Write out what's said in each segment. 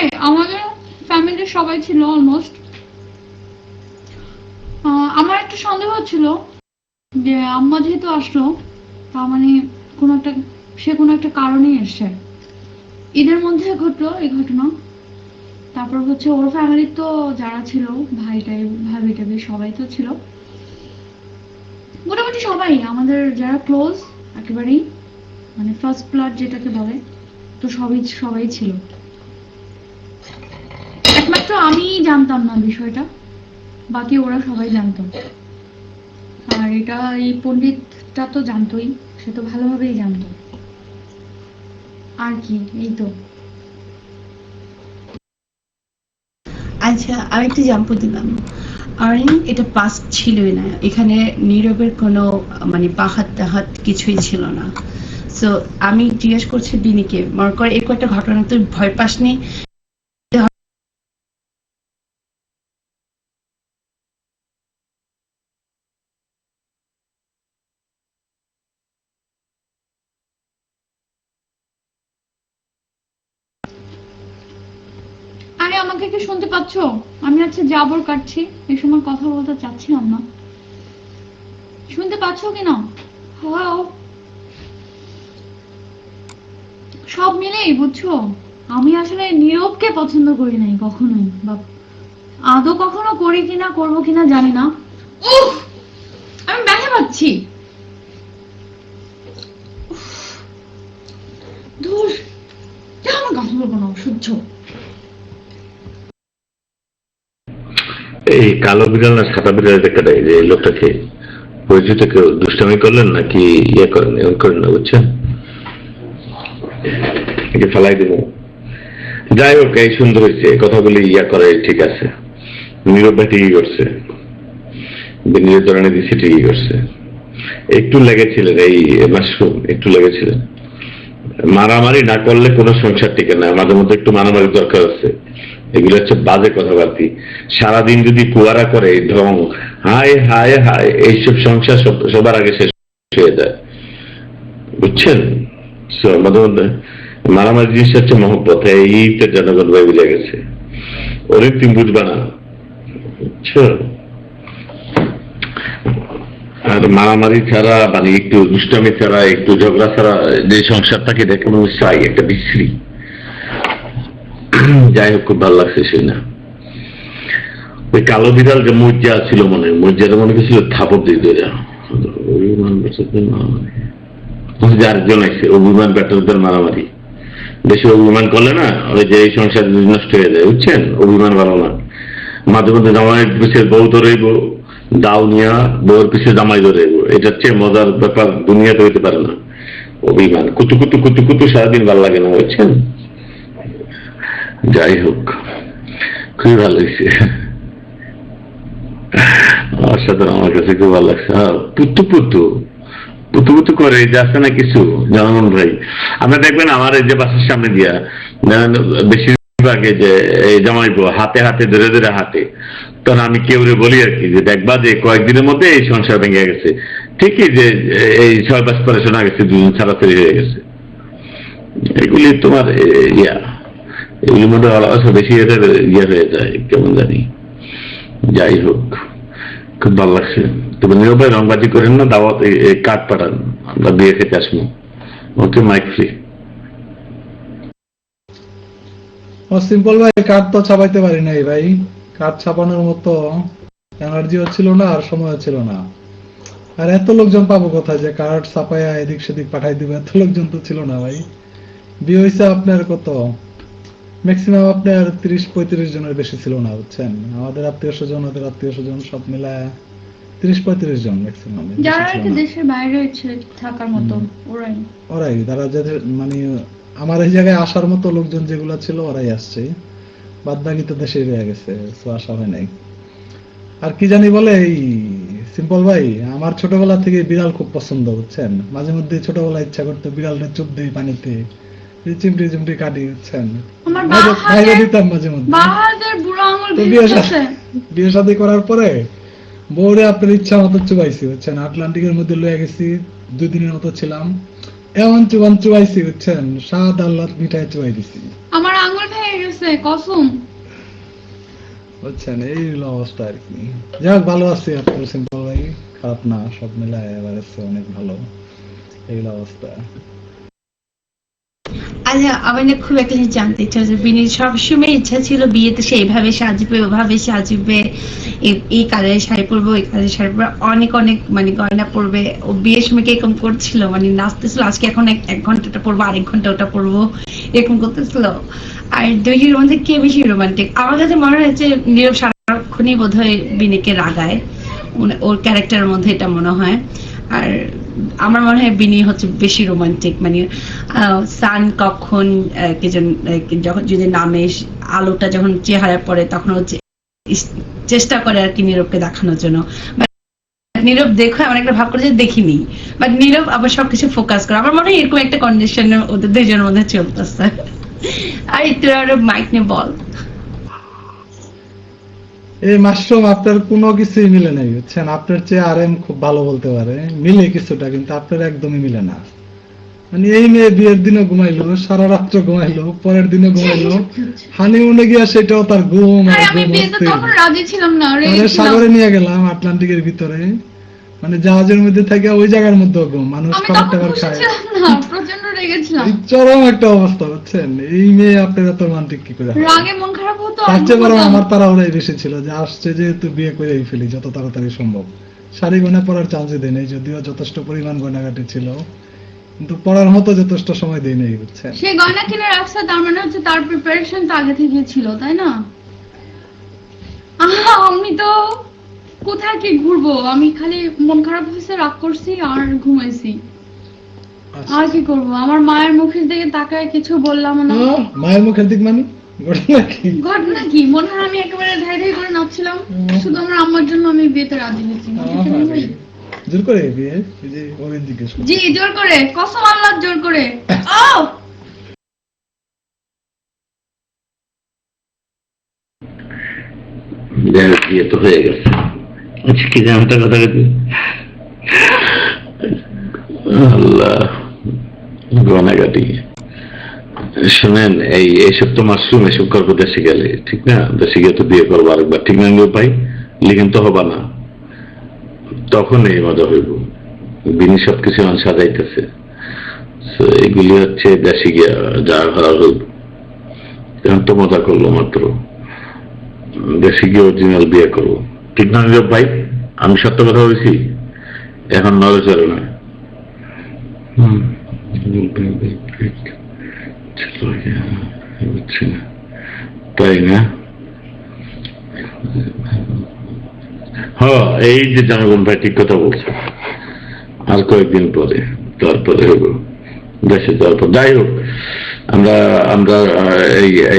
সবাই আমাদের ফ্যামিলির সবাই ছিল অলমোস্ট। আমার একটা সন্দেহ ছিল যে আম্মা যেহেতু আসলো, তার মানে কোনো একটা কারণেই এসছে। ঈদের মধ্যে ঘটলো এই ঘটনা। তারপর হচ্ছে ওর ফ্যামিলির তো যারা ছিল, ভাবি টাবি সবাই তো ছিল, মোটামুটি সবাই আমাদের যারা ক্লোজ একেবারেই, মানে ফার্স্ট ব্লাড যেটাকে বলে, তো সবাই ছিল। একমাত্র আমি জানতাম না বিষয়টা, বাকি ওরা সবাই জানতো। আর এটা এই পণ্ডিতটা তো জানতোই, সে তো ভালোভাবেই জানতো। আর কি, এই তো। আচ্ছা, আরেকটা জাম্প দিলাম। আরিন, এটা পাস্ট ছিলই না, এখানে নীরবের কোনো মানে বাহাত টাহাত কিছুই ছিল না। সো আমি জিজ্ঞেস করছি বিনিকে, মনে কর এই কয়েকটা ঘটনা তুই ভয় পাসনি? আরে আমাকে কি শুনতে পাচ্ছ? আমি আচ্ছা জাবর কাটছি, এই সময় কথা বলতে চাচ্ছিলাম না। শুনতে পাচ্ছ কিনা? হ্যালো? সব মিলেই বুঝছো, আমি আসলে নীরবকে পছন্দ করি নাই কখনোই, বা আদৌ কখনো করি কিনা করবো কিনা জানি না। উফ, আমি ব্যথা পাচ্ছি। ধুর, আমার কথা বলবো না, অসহ্য। এই কালো বিড়াল না সাদা বিড়াল দেখা দেয় যে লোকটাকে পরিচিত কেউ দুষ্টামি করলেন নাকি ইয়ে করেন, এমন করেন না, বুঝছেন? একে ফেলাই দেবো। যাই হোক, এই সুন্দর হয়েছে কথাগুলি ইয়া করে, ঠিক আছে। নীরব ভাই ঠিকই করছে, বিনিয়োগ ধরনের দিচ্ছে ঠিকই করছে। একটু লেগেছিলেন এই মাশরুম, একটু লেগেছিলেন। মারামারি না করলে কোনো সংসার টিকে না, মাঝে মধ্যে একটু মারামারি দরকার আছে। এগুলো হচ্ছে বাজে কথাবার্তি। সারাদিন যদি কুয়ারা করে ঢং, হায় হায় হায়, এইসব সংসার সবার আগে শেষ হয়ে যায়, বুঝছেন? মাঝে মধ্যে মারামারি জিনিস হচ্ছে মহব্বত, এইটা জনগণ ভাই বুঝে গেছে। অনেক তুমি বুঝবা না, বুঝছো? আর মারামারি ছাড়া, মানে একটু দুষ্টামি ছাড়া, একটু ঝগড়া ছাড়া যে সংসারটাকে দেখে মনে চাই একটা বিশ্রী। যাই হোক, খুব ভালো লাগছে সেই না। ওই কালো বিড়াল যে মজ্জা ছিল, মজ্জাটা মনে করছিল থাপড় দিয়ে দেয়। আরেকজন আছে অভিমান ব্যাটারদের মারামারি, বেশি অভিমান করলে না ওই যে এই সংসার নষ্ট হয়ে যায়, বুঝছেন? অভিমান ভালো না। মাঝে মধ্যে জামাইয়ের পিছিয়ে বউ ধরেইব, দাও নিয়া বউয়ের পিছিয়ে জামাই ধরেইব, এটার চেয়ে মজার ব্যাপার দুনিয়াতে হইতে পারে না। অভিমান কুতু কুতু কুতু কুতু সারাদিন ভালো লাগে না, বুঝছেন? যাই হোক, খুবই ভালো হয়েছে। অসাধারণ, আমার কাছে খুব ভালো লাগছে। পুতু পুতু পুতু পুতু করে যে আছে না কিছু, জনগণ ভাই, আপনারা দেখবেন আমার এই যে বাসার সামনে দিয়া বেশিরভাগে যে এই জামাই বউ হাতে হাতে ধরে ধরে হাতে, তখন আমি কেউ বলি আর কি যে দেখবা যে কয়েকদিনের মধ্যে এই সংসার ভেঙে গেছে। ঠিকই যে এই 6 মাস পরে শোনা গেছে দুজন ছাড়াছাড়ি হয়ে গেছে। এগুলি তোমার ইয়া, এগুলির মধ্যে ভালোবাসা বেশি ইয়ে হয়ে যায় কেমন জানি। যাই হোক, খুব ভালো লাগছে। তবে নীরব ভাই রংবাজি করেন না, দাওয়াত কার্ড পাঠান, আমরা বিয়ে খেতে আসবো। ওকে, মাইক ফ্রি। সিম্পল ভাই, কার্ড তো ছাপাইতে পারি নাই ভাই। কার্ড ছাপানোর মতো এনার্জিও ছিল না, আর সময়ও ছিল না। আর এত লোকজন পাবো কোথায় যে কার্ড ছাপাইয়া এদিক সেদিক পাঠাই দিবে? এত লোকজন তো ছিল না ভাই। বিয়ে হয়েছে আপনার কত, ম্যাক্সিমাম আপনার 30-35 জনের বেশি ছিল না, বুঝছেন? আমাদের আত্মীয় স্বজন, ওদের আত্মীয় স্বজন সব মিলায় 30-35 জন ম্যাক্সিমাম। যারা আর কি দেশের বাইরে থাকার মতো ওরাই তারা যাদের মানে আমার এই জায়গায় আসার মতো লোকজন যেগুলো ছিল ওরাই আসছে, বাদ বাকি তো দেশে রয়ে গেছে, তো আসা হয় নাই। আর কি জানি বলে এই সিম্পল ভাই, আমার ছোটবেলা থেকে বিড়াল খুব পছন্দ, বুঝছেন? মাঝে মধ্যে ছোটবেলা ইচ্ছা করতো বিড়ালটা চুপ দিই পানিতে, চিমটি চিমটি কাটি, বুঝছেন? বাইরে দিতাম মাঝে মধ্যে। বিয়ে শাদী করার পরে বউরে আপনার ইচ্ছা মতো চুবাইছি, বুঝছেন? আটলান্টিকের মধ্যে লয়ে গেছি, 2 দিনের মতো ছিলাম। এমন চুবান চুবাইছি বুঝছেন, স্বাদ আল্লাহর মিঠাই চুবাই দিছি আমার আঙুল ভেঙে গেছে কসম। বুঝছেন, এই হলো অবস্থা আর কি। যাই হোক, ভালো আছি, আপনার সিম্পল ভাই, খারাপ না, সব মিলায় এবার অনেক ভালো, এই হলো অবস্থা। আচ্ছা, আমার না খুব একটা জিনিস জানতে ইচ্ছা হচ্ছে, বিনির সবসময় ইচ্ছা ছিল বিয়েতে সে এইভাবে সাজবে, ওভাবে সাজবে, এই কালারের শাড়ি পরবে, ওই কালারের শাড়ি পরবে, অনেক অনেক মানে গয়না পরবে। ও বিয়ের সময় কিরকম করছিল, মানে নাচতেছিল, আজকে এখন এক ঘন্টাটা পরবো, আরেক ঘন্টা ওটা পরবো, এরকম করতেছিল। আর দুইজনের মধ্যে কে বেশি রোমান্টিক? আমার কাছে মনে হয়েছে নীরব সারাক্ষণই বোধ হয় বিনিকে রাগায়, ওর ক্যারেক্টারের মধ্যে এটা মনে হয়। আর আমার মনে হয় বিনি হচ্ছে বেশি রোমান্টিক, মানে সান কখন যখন যদি নামে, আলোটা যখন চেহারায় পড়ে তখন হচ্ছে চেষ্টা করে আর কি নীরবকে দেখানোর জন্য। নীরব দেখো এমন একটা ভাব করে যে দেখিনি, বাট নীরব আবার সবকিছু ফোকাস করে। আমার মনে হয় এরকম একটা কন্ডিশন ওদের দুজনের মধ্যে চলতেছে। আর একটু আরো মাইক নিয়ে বল। এই মাশরুম, আপনার কোনো কিছুই মিলে নাই বুঝছেন, আপনার চেয়ে আর এম খুব ভালো বলতে পারে, মিলে কিছুটা, কিন্তু আপনার একদমই মিলে না। মানে এই মেয়ে বিয়ের দিনও ঘুমাইলো, সারা রাত্র ঘুমাইলো, পরের দিনও ঘুমাইলো, হানিমুনে গিয়া সেটাও তার ঘুম আর আরে আমি ঘুম বিয়েতে অস্থির। তখন রাজি ছিলাম না, পরে রেগেছিলাম। সাগরে নিয়ে গেলাম আটলান্টিকের ভিতরে, মানে জাহাজের মধ্যে থাকে ওই জায়গার মধ্যে ঘুম, মানুষ আমি খাবার তখন টাবার খুশি খায়, ছিলাম না, প্রচন্ড রেগেছিলাম। এই চরম একটা অবস্থা বুঝছেন। এই মেয়ে আপনার এত রোমান্টিক কি করে হয়? রাগে মন খারাপ হতো আর তার চেয়ে বরং ঘুমাতাম। আমার তাড়াহুড়াই বেশি ছিল, যে আসছে যেহেতু বিয়ে করেই ফেলি যত তাড়াতাড়ি সম্ভব। শাড়ি গয়না পরার চান্সই দেয় নাই, যদিও যথেষ্ট পরিমাণ গয়নাগাটি ছিল, কিন্তু পড়ার মতো যথেষ্ট সময় দেয় নাই বুঝছেন। সে গয়না কিনে রাখছে, তার মানে হচ্ছে তার প্রিপারেশন তো আগে থেকে ছিল, তাই না? আমি তো কোথায় কি ঘুরবো, আমি খালি মন খারাপ হয়েছে, রাগ করছি আর ঘুমাইছি। আচ্ছা। আর কি করবো, আমার মায়ের মুখের দিকে তাকায় কিছু বললাম না। মায়ের মুখের দিক মানে ঘটনা কি? ঘটনা কি, মনে হয় আমি একেবারে ধাই ধাই করে নাচছিলাম, শুধু আমার আম্মার জন্য আমি বিয়েতে রাজি হয়েছি। জোর করে বিয়ে, এই যে ওদের জিজ্ঞেস করছি। জি জোর করে, কসম আল্লাহ জোর করে। ও বিয়ে তো হয়ে গেছে। আচ্ছা, কি যেন একটা কথা বলছি, আল্লাহ, গয়নাগাটি। শোনেন, এইসব তো মাশরুম, এসব করবো দেশে গেলে, ঠিক না? দেশে গিয়ে তো বিয়ে করবো আরেকবার, ঠিক না? পাই লিখেন তো হবা না, তখন এই মজা হইব। বিনি সবকিছু সাজাইতেছে, এগুলি হচ্ছে দেশে গিয়া যা করা হইব। এখন তো মজা করলো মাত্র, দেশে গিয়ে অরিজিনাল বিয়ে করবো, ঠিক না ভাই? আমি সত্য কথা বলছি, এখন নজর চলে না। তাই না? হ্যাঁ, এই যে জনগণ ভাই ঠিক কথা বলছে, আর কয়েকদিন পরে তারপরে হইব দেশে যাওয়ার পর। যাই হোক, আমরা আমরা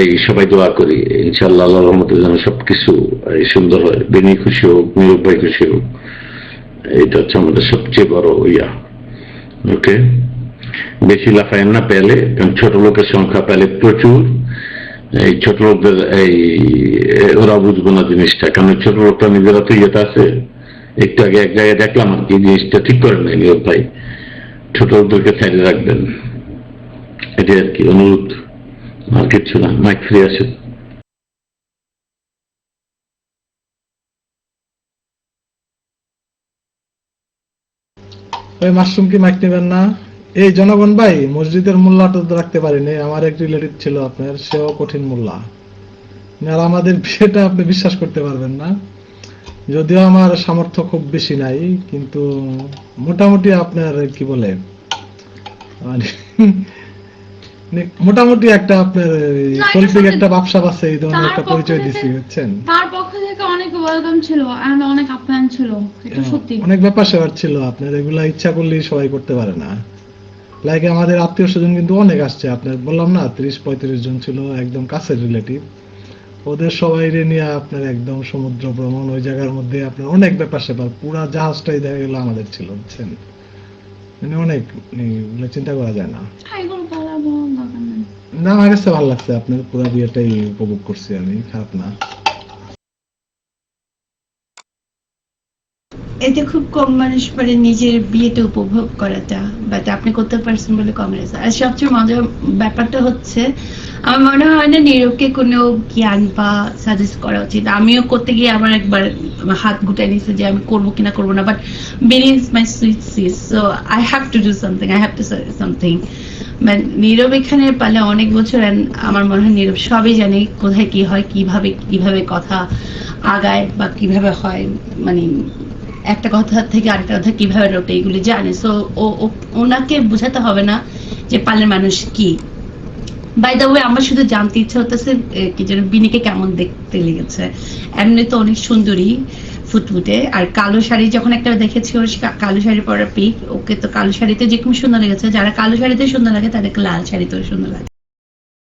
এই সবাই দোয়া করি ইনশাআল্লাহ, আল্লাহর রহমতে যেন সবকিছু সুন্দর হয়, বেনি খুশি হোক, নীরব ভাই খুশি হোক, এইটা হচ্ছে আমাদের সবচেয়ে বড় ইয়া। ওকে, বেশি লাফায়েন না পেলে, কারণ ছোট লোকের সংখ্যা পেলে প্রচুর। এই ছোট লোকদের ওরা বুঝবো না জিনিসটা, কারণ ছোট লোকটা নিজেরা তো ইয়েতে আছে। একটু আগে এক জায়গায় দেখলাম আর কি, জিনিসটা ঠিক করে নাই নীরব ভাই, ছোট লোকদেরকে সাইডে রাখবেন, এটাই আর কি অনুরোধ, আর কিচ্ছু না। মাইক ফ্রি আছে। ওই মাশরুম কি মাইক নেবেন না? এই জনগণ ভাই, মসজিদের মোল্লাটা তো রাখতে পারিনি, আমার এক রিলেটিভ ছিল আপনার, সেও কঠিন মোল্লা। আর আমাদের বিয়েটা আপনি বিশ্বাস করতে পারবেন না, যদিও আমার সামর্থ্য খুব বেশি নাই, কিন্তু মোটামুটি আপনার কি বলে, মানে মোটামুটি একটা আপনার পলিটিক একটা ব্যবসা আছে, এই ধরনের একটা পরিচয় দিচ্ছি বুঝছেন। তার পক্ষ থেকে অনেক ওয়েলকাম ছিল, এন্ড অনেক আপ্যায়ন ছিল, এটা সত্যি। অনেক ব্যাপার স্যাপার ছিল আপনার, এগুলা ইচ্ছা করলেই সবাই করতে পারে না। লাইক আমাদের আত্মীয় স্বজন কিন্তু অনেক আসছে, আপনার বললাম না 30-35 জন ছিল, একদম কাছের রিলেটিভ। ওদের সবাই নিয়ে আপনার একদম সমুদ্র ভ্রমণ, ওই জায়গার মধ্যে আপনার অনেক ব্যাপার স্যাপার, পুরা জাহাজটাই দেখা গেল আমাদের ছিল বুঝছেন। মানে অনেক, চিন্তা করা যায় না। এগুলো বলার কোনো দরকার নেই। না, আমার কাছে ভালো লাগছে, আপনার পুরো বিয়েটাই উপভোগ করছি আমি, খারাপ না। এটা খুব কম মানুষ পারে নিজের বিয়েটা উপভোগ করাটা, বাট আপনি করতে পারছেন বলে কংগ্রেস। আর সবচেয়ে মজার ব্যাপারটা হচ্ছে আমার মনে হয় না নীরবকে কোনো জ্ঞান বা সাজেস্ট করা উচিত। আমিও করতে গিয়ে আমার একবার আমার হাত গুটাই নিছে যে আমি করবো কিনা করবো না, but Beli is my sweet sis, so I have to do something, I have to say something. Nirab এখানে পালে অনেক বছর, and আমার মনে হয় নীরব সবই জানে কোথায় কি হয়, কিভাবে কথা আগায় বা কিভাবে হয়, মানে একটা কথা থেকে আরেকটা কথা কিভাবে রোটে, এগুলি জানে। সো ওনাকে বোঝাতে হবে না যে পালের মানুষ কি। বাই দ্য ওয়ে আমার শুধু জানতে ইচ্ছা হতেছে কি যেন বিনিকে কেমন দেখতে লেগেছে। এমনি তো অনেক সুন্দরী ফুটফুটে, আর কালো শাড়ি যখন একটা দেখেছি ওর কালো শাড়ি পরা পিক, ওকে তো কালো শাড়িতে যেরকম সুন্দর লেগেছে, যারা কালো শাড়িতে সুন্দর লাগে তাদেরকে লাল শাড়িতেও সুন্দর লাগে।